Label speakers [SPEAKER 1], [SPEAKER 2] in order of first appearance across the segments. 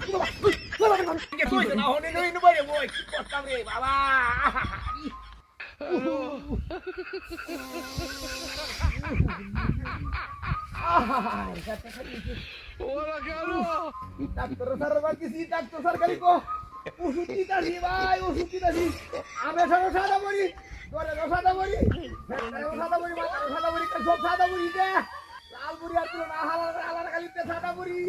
[SPEAKER 1] Cái tôi từ nào đến nơi nó bây giờ ngồi còn tao đi bà ba
[SPEAKER 2] ওরা কেন
[SPEAKER 1] doctor sir বাকিছি doctor sir খালি কো ওষুধ দিতাছি ভাই ওষুধ দিতাছি আমি সাদা বড়ি তোরে সাদা বড়ি সাদা বড়ি মাথা সাদা বড়ি সব সাদা বড়ি দে লাল বড়ি আর না হালা হালা খালি তে সাদা বড়ি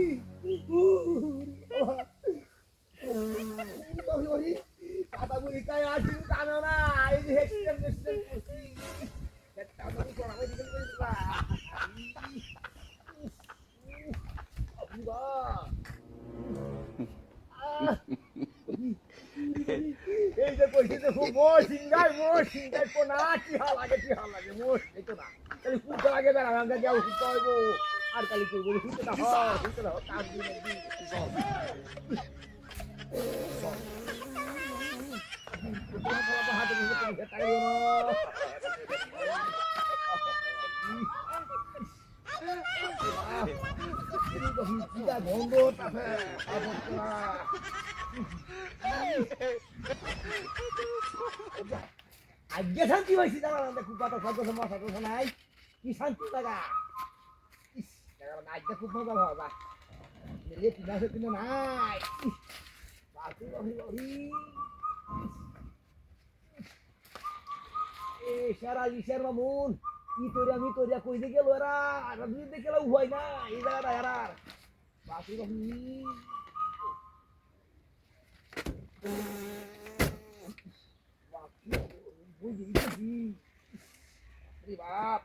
[SPEAKER 1] সাদা বড়ি কাই আসি জানো না এই যে হেক্সটেম করছি এটা আমি কোন আমি দিতে এই যে কইছি তো খুব মোর সিংগাই কোনা কি হাল লাগে মোর এই তো না খালি কুটা লাগে বেড়া ভাঙা যাও কি কইবো আর খালি কইবো হুইতে না কাজ দিন আজকে শান্তি হয়েছি দাঁড়া খুব কথা সদ্য মশা টসা নাই কি শান্তি লাগা আজকে খুব মজা হওয়া লেটি কিনে নাই সারা ইসার মামুন ই তোরিয়া কই দে গেল এরা আর দেখে গেল হয় না এই জায়গাটা এরার বাসু রহি বাপ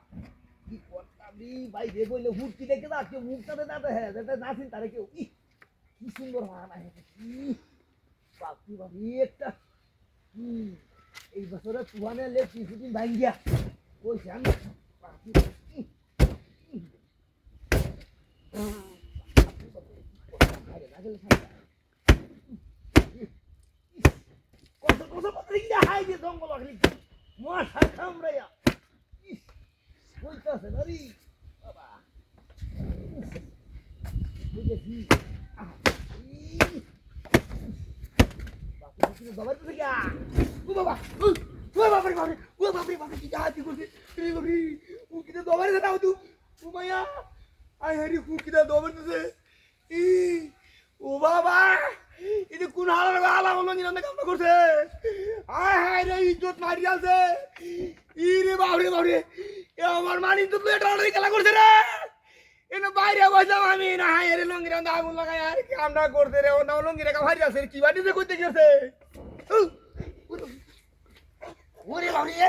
[SPEAKER 1] কি করতাম বাইরে বললে হুটকি দেখে না কেউ মুখটাতে না হ্যাঁ নাচিন তারে কেউ কি সুন্দর মানা বাপি বাপি একটা এই বছরে তুহানে লে কিছুদিন ভাঙ্গিয়া কইছে আমি বাপি কত কত কত ইয়া হাই যে জঙ্গল আখলি মশা কামড়াইয়া কইতাছে নারি বাবা বুঝেছি বাপি বাবা তুই গা ও বাবা ও বাবা কি জাতি করছিস রে বাবা ও কি তো দবারে দাও তুই ও মায়া আই হারি কু কি দা দবারে দিছে ই ও বাবা এটা কোন হালা হলো নিরান্তে কাম করছে আয় হায় রে ইজ্জত মারি আছে ই রে বাবরে এ আমার মানি তো তুই এটা খেলা করছে রে এনে বাইরে বসলাম আমি না হায় রে লঙ্গি রান্দা আগুন লাগায় আর কামটা করতে রে ও না লঙ্গি রেখা ভারি আছে কি বাড়িতে কইতে গেছে ওরে বাবরে